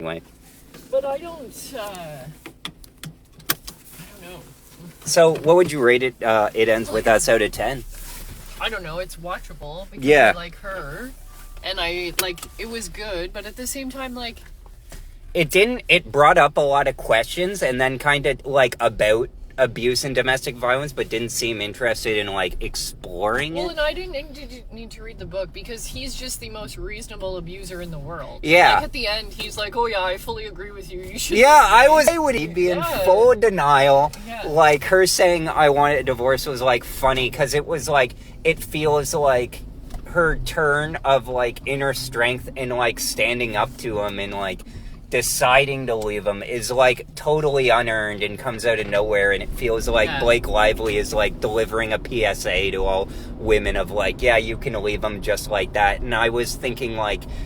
Anyway. But I don't know. So, what would you rate it? It Ends With Us out of 10? I don't know. It's watchable because Yeah. I like her, and it was good. But at the same time, It brought up a lot of questions, and then kind of about abuse and domestic violence, but didn't seem interested in exploring it. Well, and I didn't need to read the book because he's just the most reasonable abuser in the world. Yeah. At the end, he's like, "Oh yeah, I fully agree with you. You should." Yeah, he'd be in full denial. Yeah. Her saying I wanted a divorce was funny because it was it feels like her turn of inner strength and standing up to him and deciding to leave him is totally unearned and comes out of nowhere, and it feels like Blake Lively is delivering a PSA to all women of yeah, you can leave him just like that. And I was thinking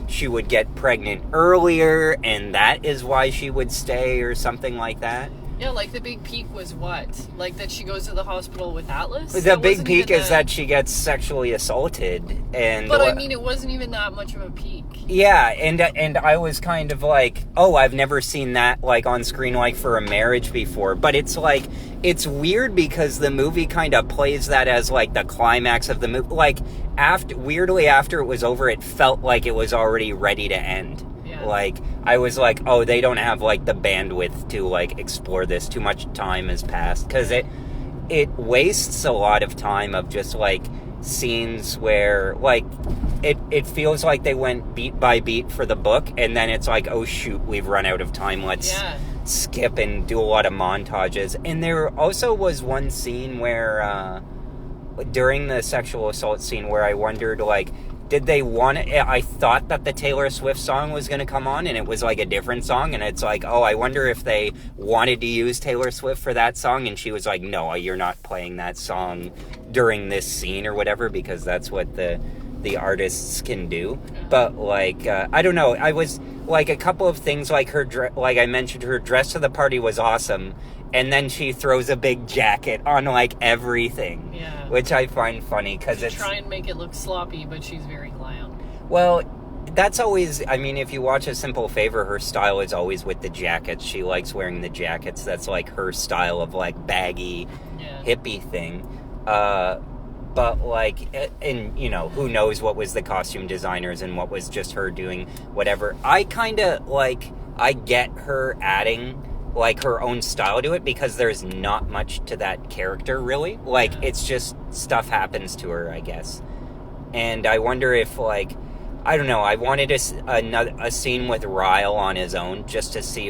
she would get pregnant earlier and that is why she would stay or something like that. Yeah, the big peak was what? That she goes to the hospital with Atlas? The big peak is that she gets sexually assaulted. But I mean, it wasn't even that much of a peak. Yeah, and I was kind of I've never seen that on screen for a marriage before. But it's it's weird because the movie kind of plays that as the climax of the movie. Weirdly after it was over, it felt like it was already ready to end. Yeah. I was oh, they don't have the bandwidth to explore this. Too much time has passed because it wastes a lot of time of just scenes where it feels like they went beat by beat for the book, and then it's oh shoot, we've run out of time, let's skip and do a lot of montages. And there also was one scene where during the sexual assault scene where I wondered did they want it? I thought that the Taylor Swift song was going to come on, and it was a different song, and it's oh, I wonder if they wanted to use Taylor Swift for that song, and she was no, you're not playing that song during this scene or whatever, because that's what the artists can do. But I don't know, I was a couple of things her I mentioned, her dress to the party was awesome, and then she throws a big jacket on everything, which I find funny because it's try and make it look sloppy, but she's very glam. Well, that's always, I mean, if you watch A Simple Favor, her style is always with the jackets. She likes wearing the jackets. That's her style of baggy hippie thing. But and who knows what was the costume designers and what was just her doing whatever. I kind of I get her adding her own style to it because there's not much to that character really. It's just stuff happens to her, I guess. And I wonder if I don't know, I wanted a scene with Ryle on his own just to see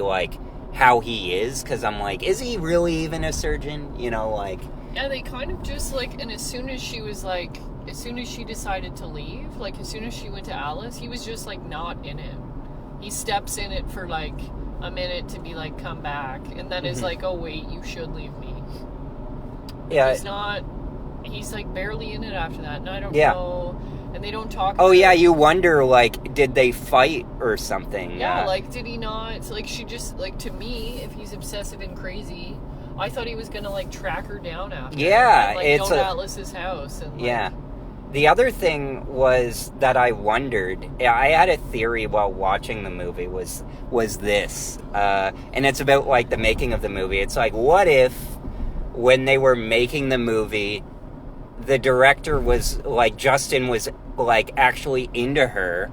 how he is, because I'm is he really even a surgeon? Yeah, they kind of just and as soon as she was as soon as she decided to leave, as soon as she went to Alice, he was just not in it. He steps in it for a minute to be come back, and then is oh wait, you should leave me. Yeah, he's barely in it after that, and I don't know, and they don't talk oh about yeah, you wonder did they fight or something? Did he not, she just to me, if he's obsessive and crazy, I thought he was gonna track her down after and, it's go to Atlas's house and The other thing was that I wondered, I had a theory while watching the movie, was this, and it's about, the making of the movie. It's what if, when they were making the movie, the director was, Justin was, actually into her,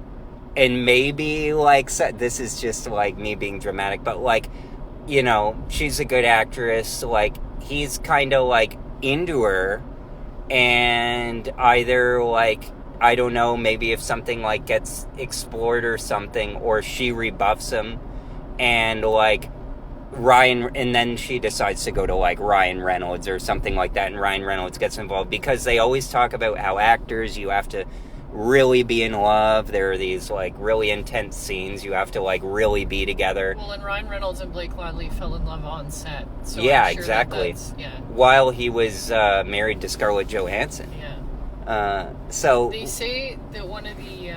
and maybe, this is just, me being dramatic, but, she's a good actress, he's kind of, into her, and either I don't know, maybe if something gets explored or something, or she rebuffs him and Ryan, and then she decides to go to Ryan Reynolds or something like that, and Ryan Reynolds gets involved, because they always talk about how actors, you have to really be in love. There are these really intense scenes you have to really be together. Well, and Ryan Reynolds and Blake Lively fell in love on set. So yeah, I'm sure exactly. While he was married to Scarlett Johansson. Yeah. So they say that one of the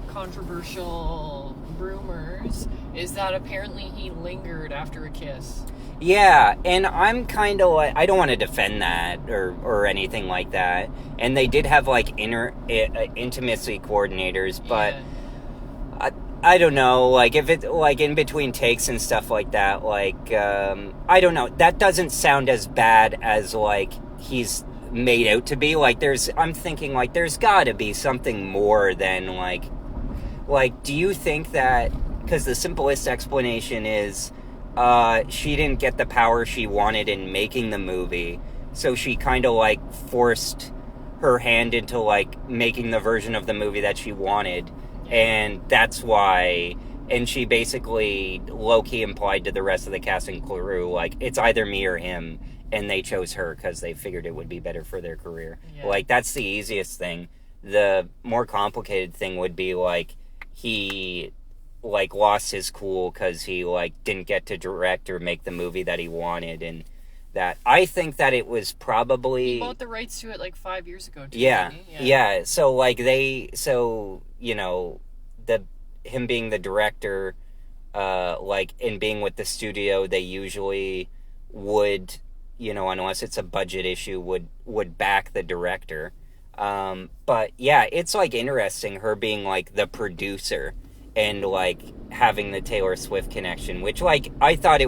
controversial rumors is that apparently he lingered after a kiss. Yeah, and I'm kind of I don't want to defend that or anything like that. And they did have intimacy coordinators, but I don't know, like, if it, like, in between takes and stuff like that, like, I don't know, that doesn't sound as bad as, like, he's made out to be. Like, I'm thinking, like, there's gotta be something more than, like, do you think that, because the simplest explanation is, she didn't get the power she wanted in making the movie, so she kind of, like, forced her hand into, like, making the version of the movie that she wanted, and that's why, and she basically low-key implied to the rest of the cast and crew, like, it's either me or him, and they chose her because they figured it would be better for their career. Yeah. Like, that's the easiest thing. The more complicated thing would be, like, he, like, lost his cool because he, like, didn't get to direct or make the movie that he wanted, and that, I think that it was probably... He bought the rights to it, like, 5 years ago, too, yeah. So, like, you know, him being the director, like, and being with the studio, they usually would, you know, unless it's a budget issue, would back the director. But, yeah, it's, like, interesting, her being, like, the producer and, like, having the Taylor Swift connection, which, like, I thought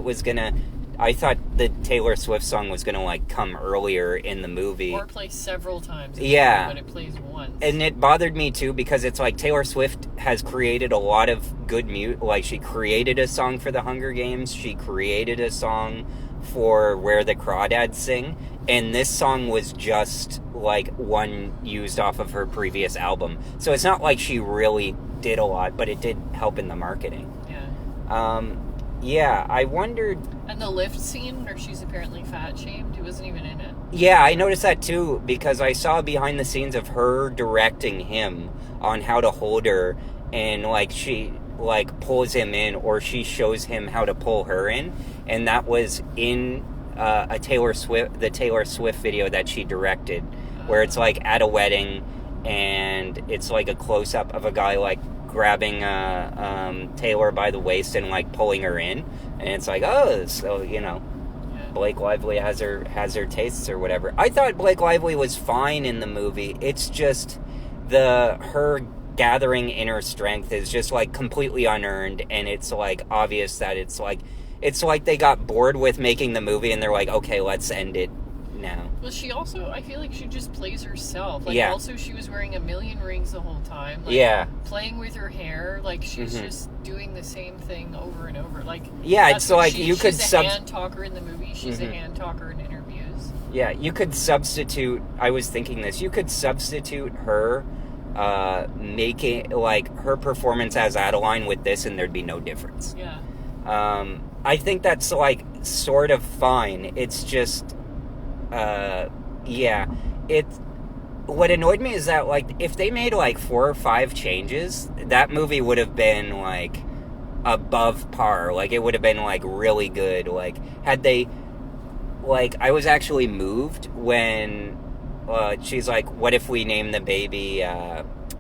the Taylor Swift song was gonna, like, come earlier in the movie. Or play several times. Yeah. But it plays once. And it bothered me, too, because it's, like, Taylor Swift has created a lot of good music. Like, she created a song for the Hunger Games. She created a song for Where the Crawdads Sing. And this song was just, like, one used off of her previous album. So it's not like she really did a lot, but it did help in the marketing. Yeah. Yeah, I wondered... And the lift scene where she's apparently fat-shamed, he wasn't even in it. Yeah, I noticed that too, because I saw behind the scenes of her directing him on how to hold her, and, like, she, like, pulls him in, or she shows him how to pull her in, and that was in the Taylor Swift video that she directed, where it's, like, at a wedding, and it's, like, a close-up of a guy, like, grabbing Taylor by the waist and, like, pulling her in, and it's like, oh, so, you know, Blake Lively has her tastes or whatever. I thought Blake Lively was fine in the movie. It's just her gathering inner strength is just, like, completely unearned, and it's, like, obvious that it's like they got bored with making the movie and they're like, okay, let's end it now. Well, she also, I feel like she just plays herself. Like, also, she was wearing a million rings the whole time. Like, playing with her hair. Like, she's just doing the same thing over and over. Like, it's like you could... She's a hand talker in the movie. She's a hand talker in interviews. Yeah, you could substitute... I was thinking this. You could substitute her making, like, her performance as Adeline with this, and thered be no difference. Yeah. I think that's, like, sort of fine. It's just... what annoyed me is that, like, if they made, like, 4 or 5 changes, that movie would have been, like, above par. Like, it would have been, like, really good. Like, had they, like, I was actually moved when, she's like, what if we name the baby,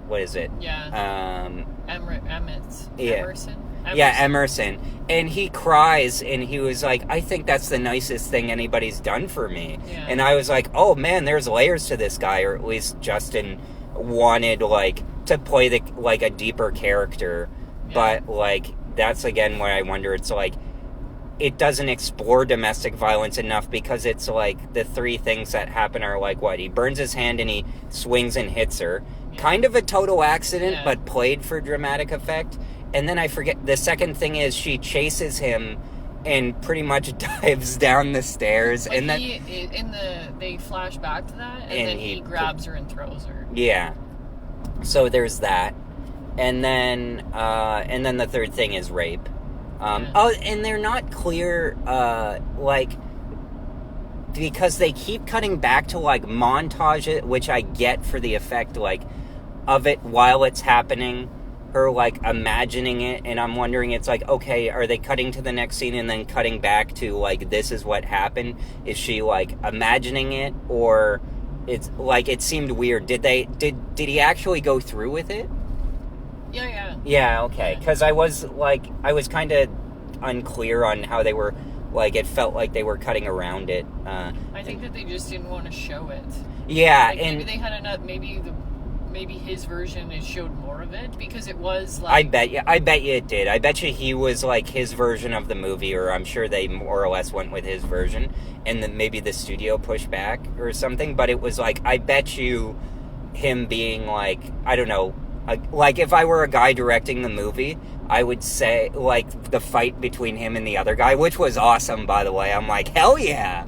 what is it? Yeah. Emerson. Yeah, Emerson. And he cries, and he was like, I think that's the nicest thing anybody's done for me. Yeah. And I was like, oh, man, there's layers to this guy, or at least Justin wanted, like, to play, like, a deeper character. Yeah. But, like, that's, again, where I wonder, it's like, it doesn't explore domestic violence enough, because it's, like, the 3 things that happen are, like, what? He burns his hand, and he swings and hits her. Yeah. Kind of a total accident, but played for dramatic effect. And then I forget, the second thing is she chases him and pretty much dives down the stairs. Like, and then they flash back to that, and then he grabs her and throws her. Yeah. So there's that. And then the third thing is rape. Oh, and they're not clear, like, because they keep cutting back to, like, montage it, which I get for the effect, like, of it while it's happening. Her, like, imagining it, and I'm wondering, it's like, okay, are they cutting to the next scene and then cutting back to, like, this is what happened? Is she, like, imagining it, or it's, like, it seemed weird. Did he actually go through with it? Yeah. Yeah, okay, because I was kind of unclear on how they were, like, it felt like they were cutting around it. I think that they just didn't want to show it. Yeah, like, maybe they had enough, maybe maybe his version showed more of it, because it was like... I bet you it did. I bet you he was like his version of the movie, or I'm sure they more or less went with his version, and then maybe the studio pushed back or something, but it was like, I bet you him being like, I don't know, like if I were a guy directing the movie, I would say, like, the fight between him and the other guy, which was awesome, by the way. I'm like, hell yeah.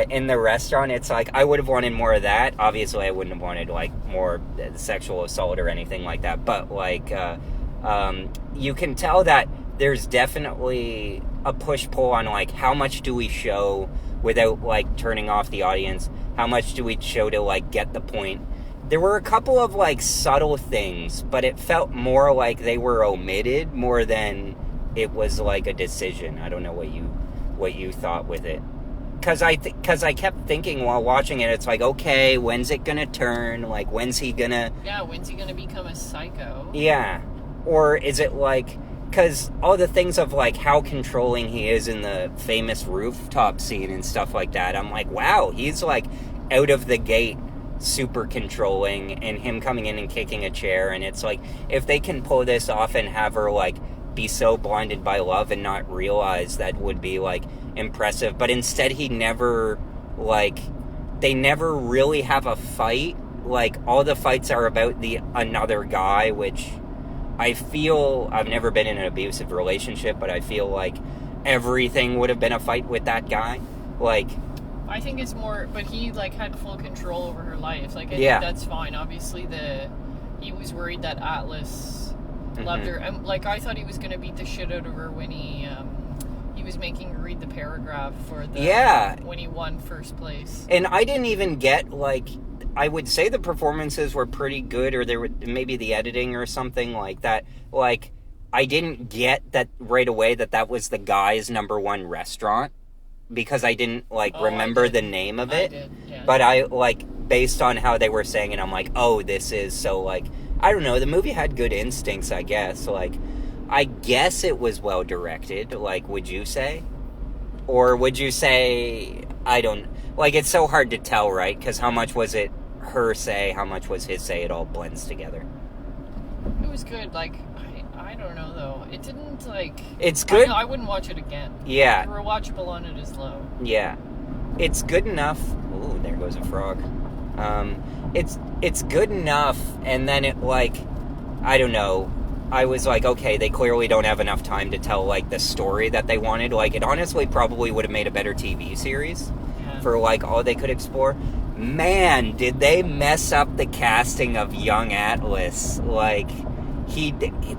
In the restaurant, it's like, I would have wanted more of that. Obviously, I wouldn't have wanted, like, more sexual assault or anything like that. But, like, you can tell that there's definitely a push-pull on, like, how much do we show without, like, turning off the audience? How much do we show to, like, get the point? There were a couple of, like, subtle things, but it felt more like they were omitted more than it was, like, a decision. I don't know what you thought with it. Because I kept thinking while watching it, it's like, okay, when's it gonna turn? Like, when's he gonna... Yeah, when's he gonna become a psycho? Yeah. Or is it, like... Because all the things of, like, how controlling he is in the famous rooftop scene and stuff like that, I'm like, wow, he's, like, out of the gate super controlling, and him coming in and kicking a chair, and it's like, if they can pull this off and have her, like, be so blinded by love and not realize, that would be, like, impressive. But instead he never, like, they never really have a fight. Like, all the fights are about another guy, which I feel, I've never been in an abusive relationship, but I feel like everything would have been a fight with that guy. Like, I think it's more, but he, like, had full control over her life. Like, I yeah. think that's fine. Obviously, he was worried that Atlas loved her. And, like, I thought he was going to beat the shit out of her when he was making her read the paragraph for when he won first place. And I didn't even get, like, I would say the performances were pretty good, or there were maybe the editing or something like that. Like, I didn't get that right away that was the guy's number one restaurant, because I didn't, like, remember the name of it. I did, yeah. But I, like, based on how they were saying it, I'm like, oh, this is so, like, I don't know, the movie had good instincts, I guess. Like, I guess it was well directed, like, would you say? Or would you say, I don't, like, it's so hard to tell, right? Because how much was it her say, how much was his say? It all blends together. It was good, like, I don't know, though. It didn't, like... It's good. I wouldn't watch it again. Yeah. The rewatchable on it is low. Yeah. It's good enough... Ooh, there goes a frog. It's good enough, and then it, like... I don't know. I was like, okay, they clearly don't have enough time to tell, like, the story that they wanted. Like, it honestly probably would have made a better TV series for, like, all they could explore. Man, did they mess up the casting of young Atlas. Like...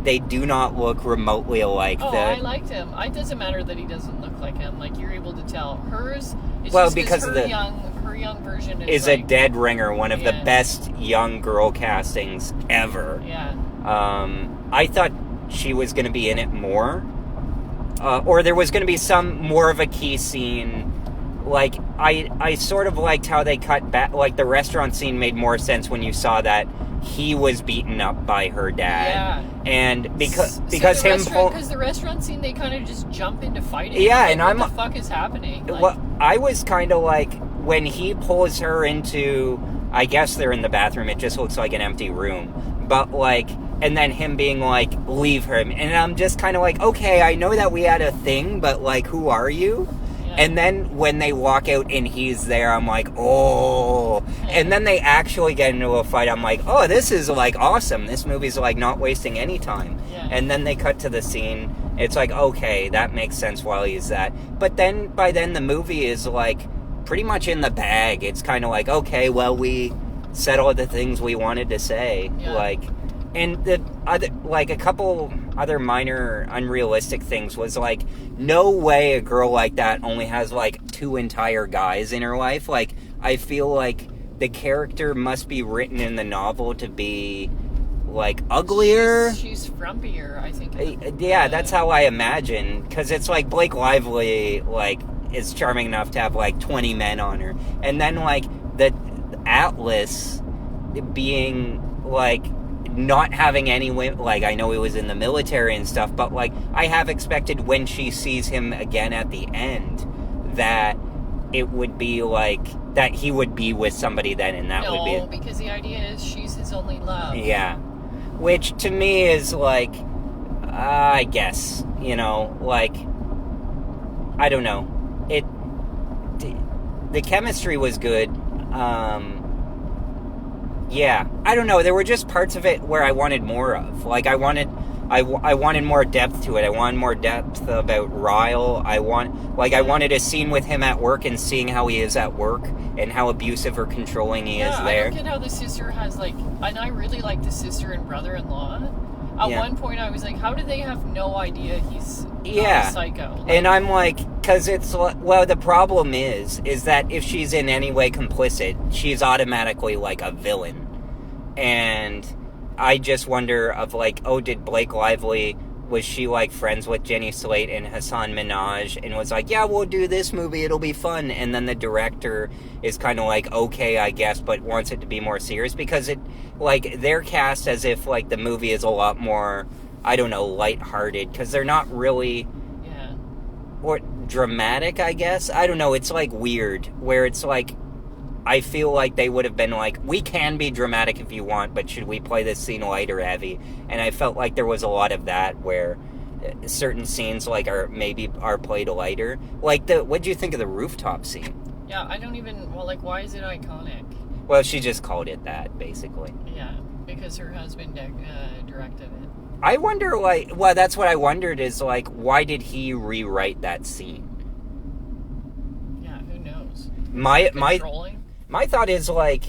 They do not look remotely alike. I liked him. It doesn't matter that he doesn't look like him. Like, you're able to tell. Hers is because her young version is like, a dead ringer, one of the best young girl castings ever. Yeah. I thought she was going to be in it more, or there was going to be some more of a key scene. Like, I sort of liked how they cut back. Like, the restaurant scene made more sense when you saw that he was beaten up by her dad. Yeah. And because the restaurant scene, they kind of just jump into fighting. Yeah, like, and what the fuck is happening? Like, well, I was kind of like, when he pulls her into, I guess they're in the bathroom, it just looks like an empty room. But, like, and then him being like, leave her. And I'm just kind of like, okay, I know that we had a thing, but, like, who are you? And then when they walk out and he's there, I'm like, oh. And then they actually get into a fight. I'm like, oh, this is, like, awesome. This movie's, like, not wasting any time. Yeah. And then they cut to the scene. It's like, okay, that makes sense while he's that. But then, by then, the movie is, like, pretty much in the bag. It's kind of like, okay, well, we said all the things we wanted to say. Yeah. Like, and the other, like, a couple other minor unrealistic things was, like, no way a girl like that only has, like, 2 entire guys in her life. Like, I feel like the character must be written in the novel to be, like, uglier. She's frumpier, I think. Yeah, that's how I imagine. Because it's like Blake Lively, like, is charming enough to have, like, 20 men on her. And then, like, the Atlas being, like, not having any women, like, I know he was in the military and stuff, but, like, I have expected when she sees him again at the end that it would be like that he would be with somebody then, and that would be... No, because the idea is she's his only love. Yeah. Which, to me, is like, I guess, you know, like, I don't know. The chemistry was good. Yeah. I don't know. There were just parts of it where I wanted more of. Like, I wanted more depth to it. I wanted more depth about Ryle. I wanted a scene with him at work and seeing how he is at work and how abusive or controlling he is there. I don't get how the sister has, like... And I really like the sister and brother-in-law. At one point, I was like, how do they have no idea he's not a psycho? Like, and I'm like, because it's... Well, the problem is that if she's in any way complicit, she's automatically, like, a villain. And I just wonder of, like, oh, did Blake Lively... Was she, like, friends with Jenny Slate and Hassan Minaj and was like, yeah, we'll do this movie, it'll be fun. And then the director is kind of like, okay, I guess, but wants it to be more serious because it, like, they're cast as if, like, the movie is a lot more, I don't know, lighthearted because they're not really... Or dramatic, I guess? I don't know, it's, like, weird where it's, like, I feel like they would have been like, we can be dramatic if you want, but should we play this scene light or heavy? And I felt like there was a lot of that where certain scenes like are played lighter. Like what'd you think of the rooftop scene? Yeah, I don't even, well, like, why is it iconic? Well, she just called it that, basically. Yeah, because her husband directed it. I wonder, like, well, that's what I wondered is, like, why did he rewrite that scene? Yeah, who knows? My thought is, like,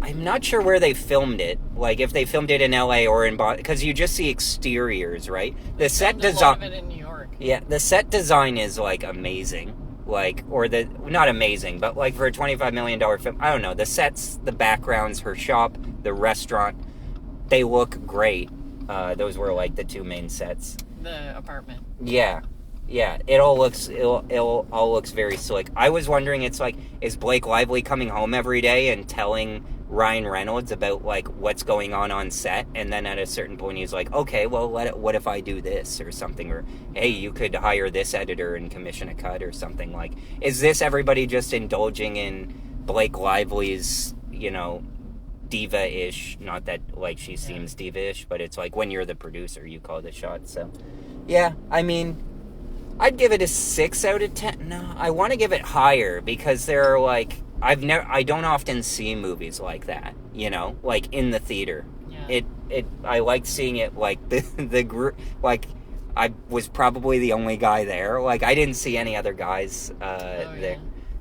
I'm not sure where they filmed it. Like, if they filmed it in L.A. or in Boston, because you just see exteriors, right? The set design... A lot of it in New York. Yeah, the set design is, like, amazing. Like, not amazing, but, like, for a $25 million film, I don't know, the sets, the backgrounds, her shop, the restaurant, they look great. Those were, like, the two main sets. The apartment. Yeah. Yeah, it all looks very slick. I was wondering, it's like, is Blake Lively coming home every day and telling Ryan Reynolds about, like, what's going on set? And then at a certain point he's like, okay, well, what if I do this or something? Or, hey, you could hire this editor and commission a cut or something. Like, is this everybody just indulging in Blake Lively's, you know, diva-ish? Not that, like, she seems diva-ish, but it's like when you're the producer, you call the shots. So, yeah, I mean... I'd give it a 6 out of 10. No, I want to give it higher because there are, like, I don't often see movies like that, you know, like in the theater. Yeah. I liked seeing it, like, the group, like, I was probably the only guy there. Like, I didn't see any other guys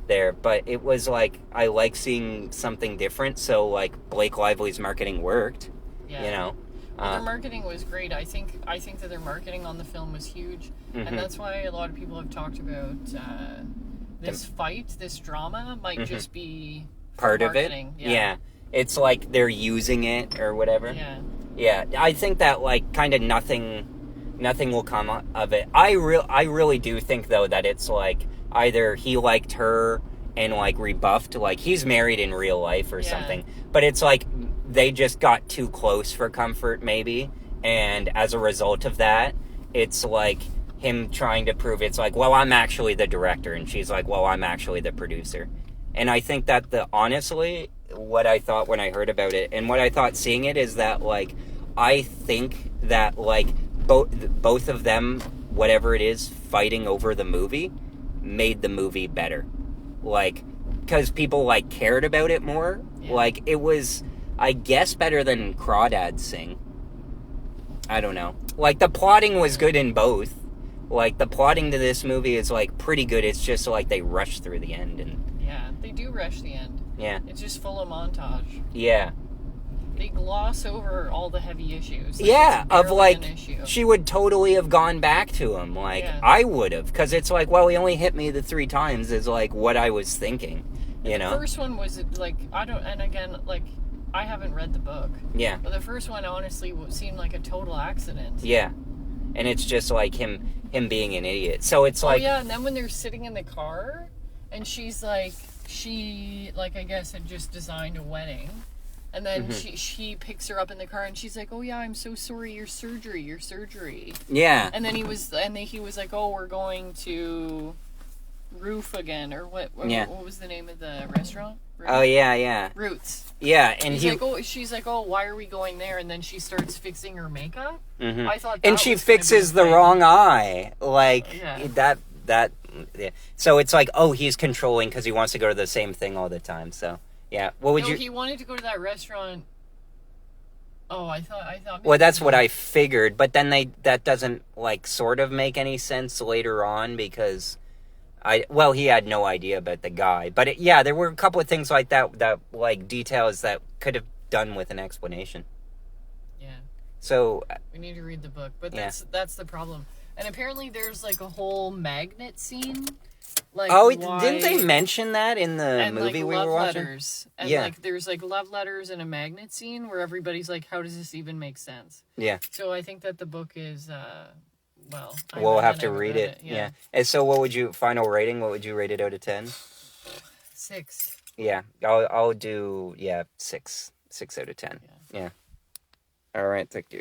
there, but it was like, I like seeing something different. So, like, Blake Lively's marketing worked, you know. Well, their marketing was great. I think that their marketing on the film was huge, and that's why a lot of people have talked about this drama might just be part of it. Yeah, it's like they're using it or whatever. Yeah. I think that, like, kind of nothing will come of it. I really do think though that it's like either he liked her and, like, rebuffed, like, he's married in real life or something, but it's like they just got too close for comfort, maybe, and as a result of that, it's like him trying to prove it's like, well, I'm actually the director, and she's like, well, I'm actually the producer. And I think that honestly, what I thought when I heard about it, and what I thought seeing it, is that, like, I think that, like, both of them, whatever it is, fighting over the movie, made the movie better. Like, because people, like, cared about it more. Like, it was... I guess better than Crawdads Sing. I don't know. Like, the plotting was good in both. Like, the plotting to this movie is, like, pretty good. It's just, like, they rush through the end. Yeah, they do rush the end. Yeah. It's just full of montage. Yeah. They gloss over all the heavy issues. Like, yeah, of, like, she would totally have gone back to him. Like, I would have. Because it's like, well, he only hit me the 3 times is, like, what I was thinking. You know? The first one was, like, and again, like... I haven't read the book. Yeah. But the first one, honestly, seemed like a total accident. Yeah. And it's just like him being an idiot. So it's like... Oh, yeah, and then when they're sitting in the car, and she's like... She, like, I guess, had just designed a wedding. And then she picks her up in the car, and she's like, oh, yeah, I'm so sorry, your surgery. Yeah. And then he was like, oh, we're going to... Roof again, or what? Yeah. What was the name of the restaurant? Oh yeah. Roots. Yeah, and she's like, oh, why are we going there? And then she starts fixing her makeup. Mm-hmm. I thought, and she fixes the wrong eye, like Yeah. that. Yeah. So it's like, oh, he's controlling because he wants to go to the same thing all the time. So yeah, what would No, you? he wanted to go to that restaurant. Oh, I thought. Well, that's what I figured, but then that doesn't like sort of make any sense later on because he had no idea about the guy, but there were a couple of things like that like details that could have done with an explanation. Yeah. So we need to read the book, but that's the problem. And apparently, there's like a whole magnet scene. Like, didn't they mention that in the movie we were watching? Letters. And like there's like love letters and a magnet scene where everybody's like, how does this even make sense? Yeah. So I think that the book is we'll have to read it. Yeah. And so what would you final rating? What would you rate it out of 10? 6. Yeah. I'll do 6. 6 out of 10. Yeah. All right, thank you.